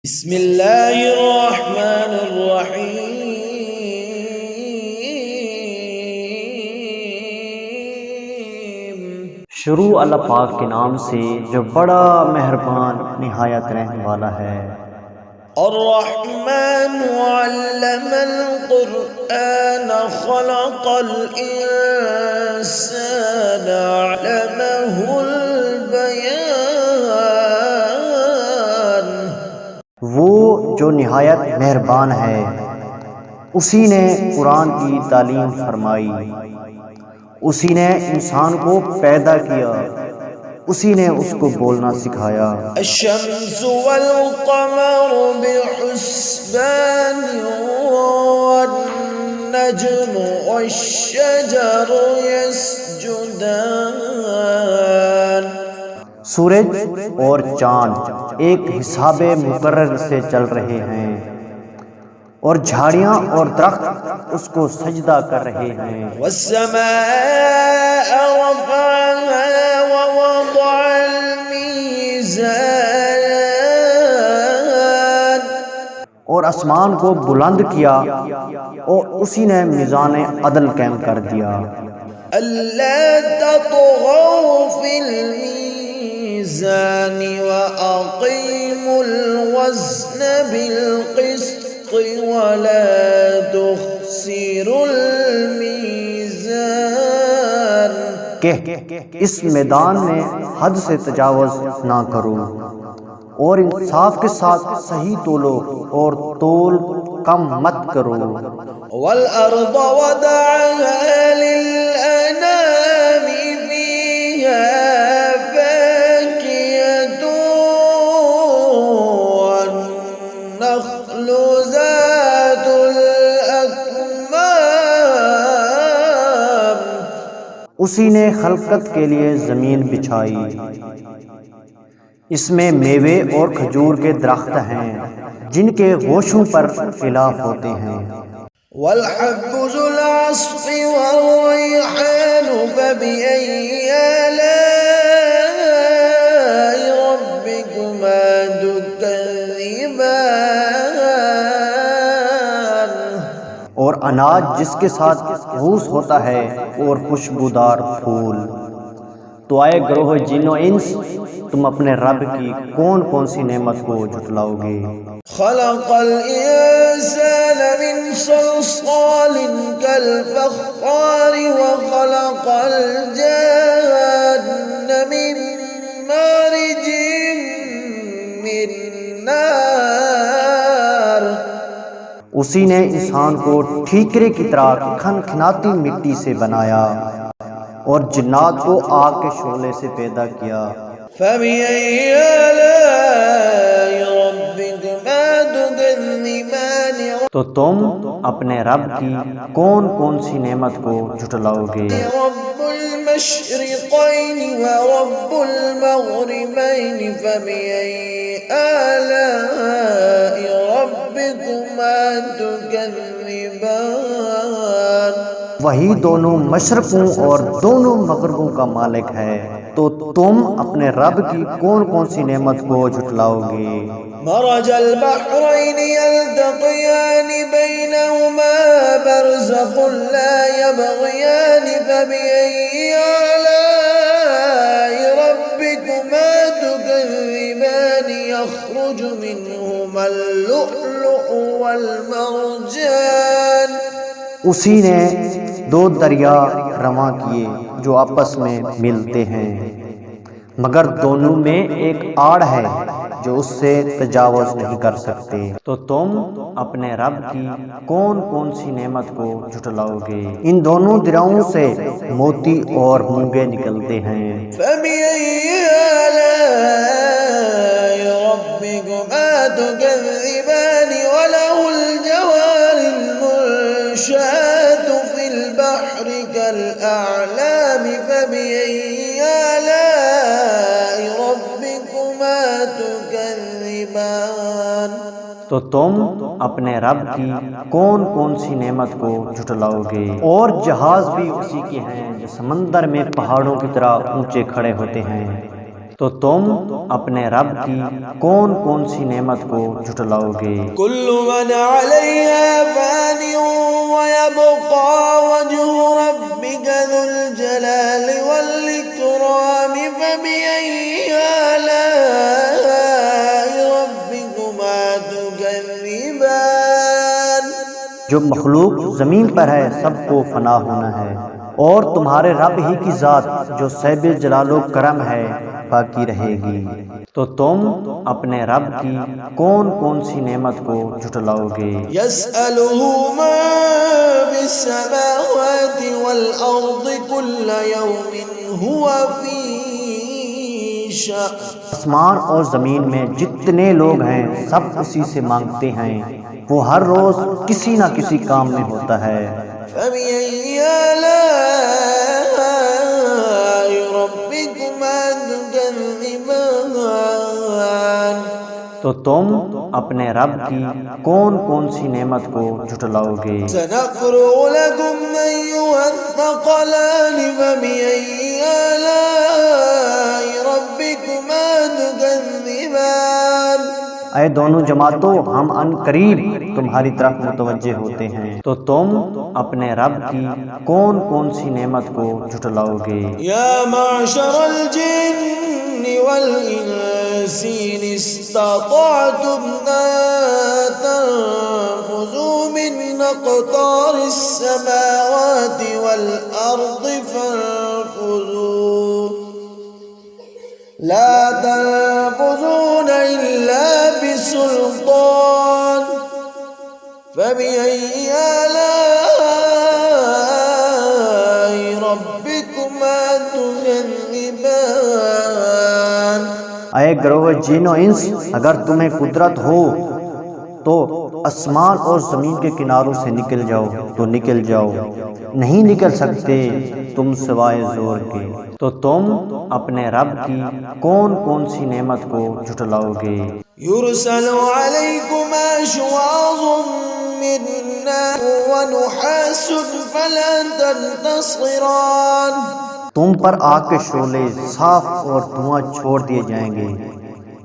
بسم اللہ الرحمن الرحیم۔ شروع اللہ پاک کے نام سے جو بڑا مہربان نہایت رحم والا ہے۔ الرحمن علم القرآن خلق الانسان علمہ البیان۔ وہ جو نہایت مہربان ہے، اسی نے قرآن کی تعلیم فرمائی، اسی نے انسان کو پیدا کیا، اسی نے اس کو بولنا سکھایا۔ الشمس والقمر بحسبان والنجم والشجر يسجدان۔ سورج اور چاند ایک حساب مقرر سے چل رہے ہیں، اور جھاڑیاں اور درخت اس کو سجدہ کر رہے ہیں۔ والسماء رفعها ووضع الميزان۔ اور آسمان کو بلند کیا اور اسی نے میزان عدل قائم کر دیا۔ ألا تطغوا في الميزان وأقيموا الوزن بالقسط ولا تخسروا الميزان۔ کہ اس میدان میں حد سے تجاوز نہ کرو، اور انصاف کے ساتھ صحیح تولو اور تول کم مت کرو۔ والأرض وضعها للأنام فيها فاكهة والنخل ذات الأكمام۔ اسی نے خلقت کے لیے زمین بچھائی، اس میں میوے اور کھجور کے درخت ہیں جن کے گوشوں پر خلاف ہوتے ہیں۔ والحب ذو العصف والريحان فبأي آلاء ربكما تكذبان۔ اور اناج جس کے ساتھ گھوس ہوتا ہے اور خوشبودار پھول۔ تو آئے گروہ جن و انس، تم اپنے رب کی کون کون سی نعمت کو جھٹلاؤ گے؟ خلق الانسان من صلصال كالفخار وخلق الجان من مارج من نار۔ اسی نے انسان کو ٹھیکرے کی طرح کھنکھناتی مٹی سے بنایا، اور جنات کو آگ کے شعلے سے پیدا کیا۔ فبأي آلاء ربكما تكذبان۔ تو تم اپنے رب کی کون کون سی نعمت کو جھٹلاؤ گے؟ رب المشرقين ورب المغربين فبأي آلاء ربكما تكذبان۔ وہی دونوں مشرقوں اور دونوں مغربوں کا مالک ہے، تو تم اپنے رب کی کون کون سی نعمت کو جھٹلاؤ گے؟ مرج البحرين يلتقيان بينهما برزخ لا يبغيان فبأي آلاء ربكما تكذبان يخرج منهما اللؤلؤ والمرجان۔ اسی نے دو دریا رواں کیے جو آپس میں ملتے ہیں، مگر دونوں میں ایک آڑ ہے جو اس سے تجاوز نہیں کر سکتے۔ تو تم اپنے رب کی کون کون سی نعمت کو جھٹلاؤ گے؟ ان دونوں دریاؤں سے موتی اور مونگے نکلتے ہیں۔ فبأي آلاء ربكما تكذبان وله الجوار المنشآت في البحر كالأعلام فبأي آلاء ربكما تكذبان۔ تو تم اپنے رب کی کون کون سی نعمت کو جھٹلاؤ گے؟ اور جہاز بھی اسی کے ہیں جو سمندر میں پہاڑوں کی طرح اونچے کھڑے ہوتے ہیں، تو تم اپنے رب کی کون کون سی نعمت کو جھٹلاؤ گے؟ كل من عليها فان ويبقى وجه ربك ذو الجلال والإكرام فبأي آلاء ربكما تكذبان۔ جو مخلوق زمین پر ہے سب کو فنا ہونا ہے، اور تمہارے رب ہی کی ذات جو صاحب جلال و کرم ہے باقی رہے گی۔ تو تم اپنے رب کی کون کون سی نعمت کو جھٹلاؤ گے؟ يسأله ما في السماوات والأرض كل يوم هو في شأن۔ آسمان اور زمین میں جتنے لوگ ہیں سب اسی سے مانگتے ہیں، وہ ہر روز کسی نہ کسی کام میں ہوتا ہے۔ فبأي آلاء ربكما تكذبان۔ تو تم اپنے رب کی کون کون سی نعمت کو جھٹلاؤ گے؟ سنقرأ لكم أيها الثقلان فبأي آلاء ربكما تكذبان۔ اے دونوں جماعتوں، ہم ان قریب تمہاری طرف متوجہ ہوتے ہیں، تو تم اپنے رب کی کون کون سی نعمت کو جھٹلاؤ گے؟ یا معشر الجن والانس ان استطعتم ان تنفذوا من اقطار السماوات والارض فانفذوا لا تنفذون الا بسلطان فبأي آلاء ربكما تكذبان۔ اے گروہ جن و انس، اگر تمہیں قدرت ہو تو آسمان اور زمین کے کناروں سے نکل جاؤ تو نکل جاؤ، نہیں نکل سکتے تم سوائے زور کے۔ تو تم اپنے رب کی کون کون سی نعمت کو جھٹلاؤ گے؟ يرسل عليكما شواظ من نار ونحاس فلا تنتصران۔ تم پر آگ کے شعلے صاف اور دھواں چھوڑ دیے جائیں گے،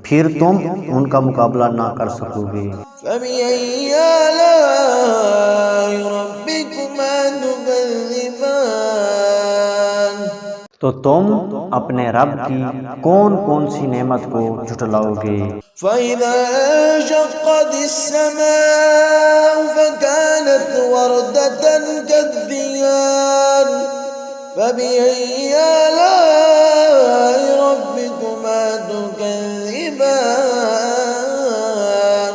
پھر تم ان کا مقابلہ نہ کر سکو گے۔ فبأي آلاء ربكما تكذبان۔ تو تم اپنے رب کی کون کون سی نعمت کو جھٹلاؤ گے؟ فإذا انشقت السماء فكانت وردة كالدهان فبأي آلاء ربكما تكذبان۔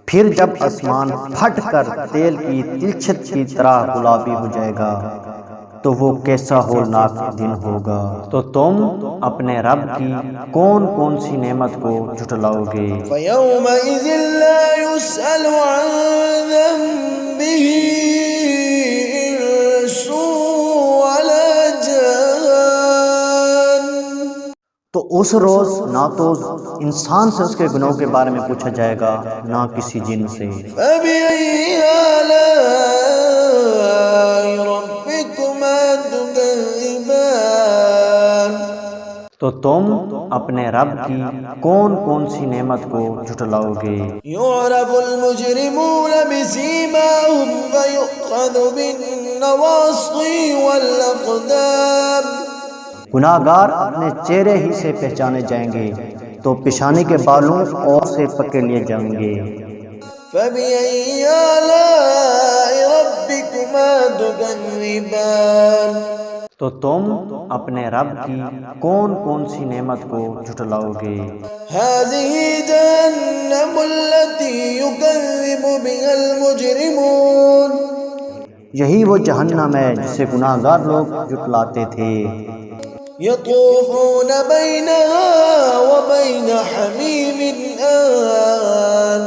پھر جب آسمان پھٹ کر تیل کی تلچھٹ کی طرح گلابی ہو جائے گا تو وہ کیسا ہولناک دن ہوگا۔ تو تم اپنے رب کی کون کون سی نعمت کو جھٹلاؤ گے؟ فيومئذ لا يسأل عن ذنبه إنس ولا جان۔ تو اس روز نہ تو انسان سے اس کے گناہوں کے بارے میں پوچھا جائے گا نہ کسی جن سے۔ فبأي آلاء ربكما تكذبان۔ تو تم اپنے رب کی کون کون سی نعمت کو جھٹلاؤ گے؟ يعرف المجرمون بسيماهم فيؤخذ بالنواصي والأقدام۔ گناہ گار اپنے چہرے ہی سے پہچانے جائیں گے تو پیشانی کے بالوں اور سے پکڑ لیے جائیں گے۔ فبأي آلاء ربكما تكذبان۔ تو تم اپنے رب کی کون کون سی نعمت کو جھٹلاؤ گے؟ هذه جهنم التي يكذب بها المجرمون۔ یہی وہ جہنم ہے جسے گناہ گار لوگ جھٹلاتے تھے۔ يطوفون بينها وبين حميم آن۔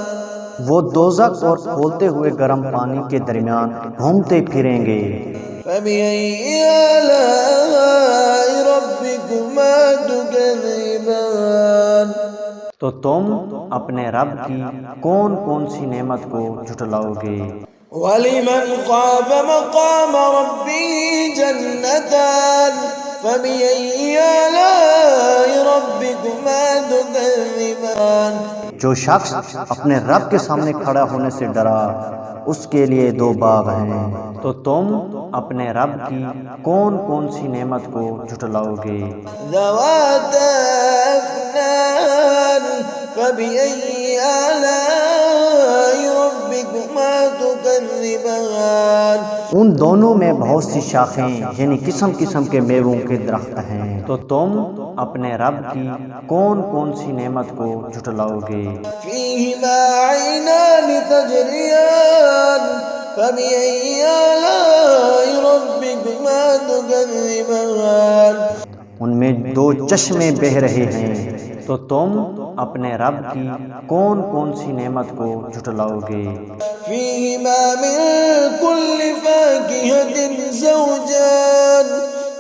وہ دوزخ اور کھولتے ہوئے گرم پانی کے درمیان گھومتے پھریں گے۔ فبأي آلاء ربكما تكذبان۔ تو تم اپنے رب کی کون کون سی نعمت کو جھٹلاؤ گے؟ ولمن خاف مقام ربه جنتان فبأي آلاء ربكما تكذبان جو شخص اپنے رب کے سامنے کھڑا ہونے سے ڈرا اس کے لیے دو باغ ہیں، تو تم اپنے رب کی کون کون سی نعمت کو جھٹلاؤ گے؟ ذواتا أفنان فبأي آلاء ربكما تكذبان ان دونوں میں بہت سی شاخیں یعنی قسم قسم کے میووں کے درخت ہیں، تو تم اپنے رب کی کون کون سی نعمت کو جھٹلاؤ گے؟ فيهما عينان تجريان فبأي آلاء ربكما تكذبان ان میں دو چشمے بہہ رہے ہیں، تو تم اپنے رب کی کون کون سی نعمت کو جھٹلاؤ گے؟ فيهما من كل فاكهة زوجان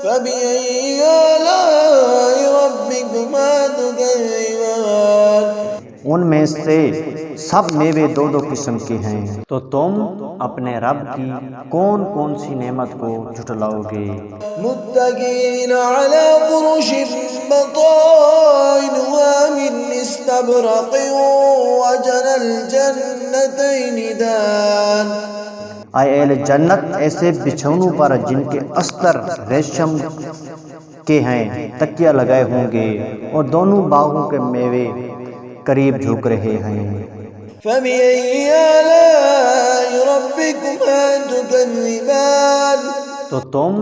فبأي آلاء ربكما تكذبان ان میں سے سب میوے دو دو قسم کے ہیں، تو تم اپنے رب کی کون کون سی نعمت کو جھٹلاؤ گے؟ متكئين على فرش بطائنها من استبرق وجنى الجنتين دان اے اہل جنت ایسے بچھونوں پر جن کے استر ریشم کے ہیں تکیہ لگائے ہوں گے، اور دونوں باغوں کے میوے قریب جھک رہے ہیں۔ فبأي آلاء ربكما تكذبان تو تم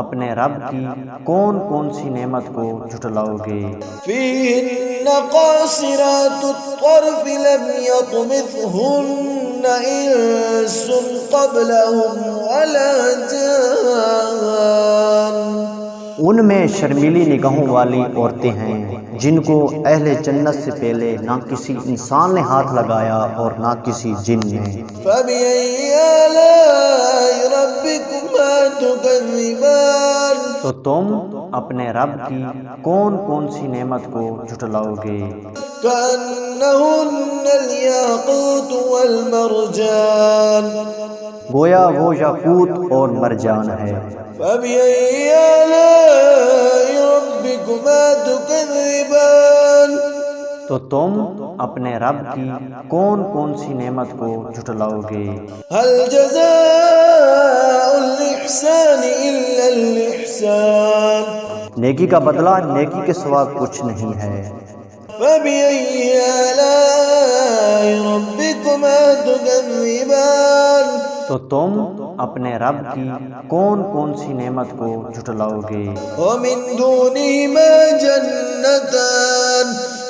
اپنے رب کی کون کون سی نعمت کو جھٹلاؤ گے؟ فيهن قاصرات الطرف لم يطمثهن إنس قبلهم ولا جان ان میں شرمیلی نگاہوں والی عورتیں ہیں جن کو اہل جنت سے پہلے نہ کسی انسان نے ہاتھ لگایا اور نہ کسی جن نے۔ فبأي آلاء ربكما تكذبان تو تم اپنے رب کی کون کون سی نعمت کو جھٹلاؤ گے؟ كأنهن الياقوت والمرجان گویا وہ یاقوت اور مرجان ہے۔ فبأي آلاء ربكما تكذبان تو تم اپنے رب کی کون کون سی نعمت کو جھٹلاؤ گے؟ هل جزاء الإحسان إلا الإحسان نیکی کا بدلہ نیکی کے سوا کچھ نہیں ہے۔ فبأي آلاء ربكما تكذبان تو تم اپنے رب کی کون کون سی نعمت کو جھٹلاؤ گے؟ ومن دونهما جنتان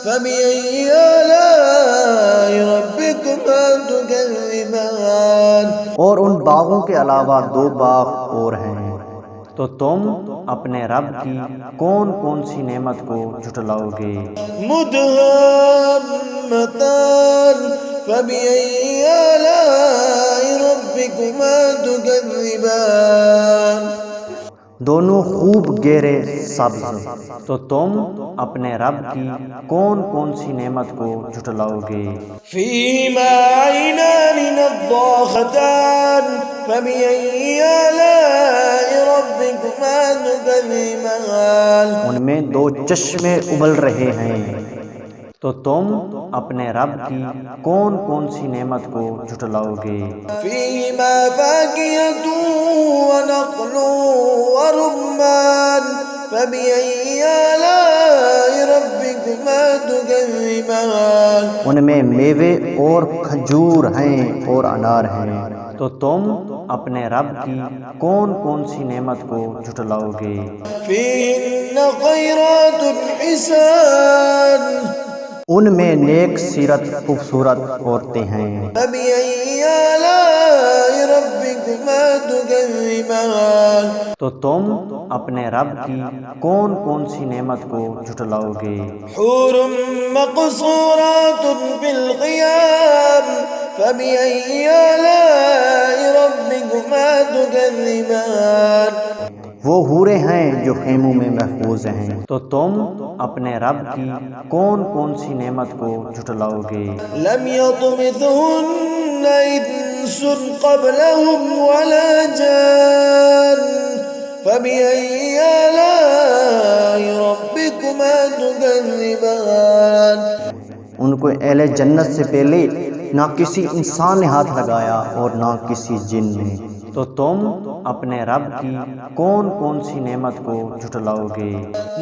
فبأي آلاء ربكما تكذبان اور ان باغوں کے علاوہ دو باغ اور ہیں، تو تم اپنے رب کی کون کون سی نعمت کو جھٹلاؤ گے؟ مدهامتان فبأي آلاء ربكما تكذبان دونوں خوب گہرے سبز، تو تم اپنے رب کی کون کون سی نعمت کو جھٹلاؤ گے؟ فيهما عينان نضاختان فبأي آلاء ربكما تكذبان ان میں دو چشمے ابل رہے ہیں، تو تم اپنے رب کی کون کون سی نعمت کو جھٹلاؤ گے؟ فيهما فاكهة ونخل ورمان فبأي آلاء ربكما تكذبان ان میں میوے اور کھجور ہیں اور انار ہیں، تو تم اپنے رب کی کون کون سی نعمت کو جھٹلاؤ گے؟ فيهن خيرات حسان ان میں نیک سیرت خوبصورت عورتیں ہیں۔ فبأي آلاء ربكما تكذبان تو تم اپنے رب کی کون کون سی نعمت کو جھٹلاؤ گے؟ حور مقصورات في الخيام فبأي آلاء ربكما تكذبان وہ حوریں ہیں جو خیموں میں محفوظ ہیں، تو تم اپنے رب کی کون کون سی نعمت کو جھٹلاؤ گے؟ لم يطمثهن إنس قبلهم ولا جان فبأي آلاء ربكما تكذبان. ان کو اہل جنت سے پہلے نہ کسی انسان نے ہاتھ لگایا اور نہ کسی جن نے، تو تم اپنے رب کی کون کون سی نعمت کو جھٹلاؤ گے؟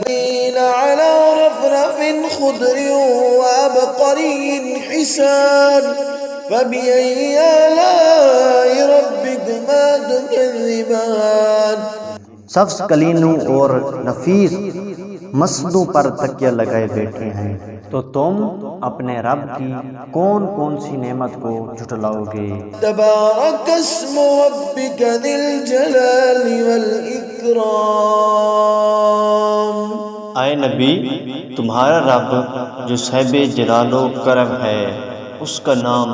مین على رفرف خضر وعبقري حسان فبأي آلاء ربكما تكذبان. سبز کلینوں اور نفیس مسدوں پر تکیہ لگائے بیٹھے ہیں، تو تم اپنے رب کی کون کون سی نعمت کو جھٹلاؤ گے؟ تبارک اسم ربک ذی الجلال والإکرام. اے نبی، تمہارا رب جو صاحب جلال و کرم ہے، اس کا نام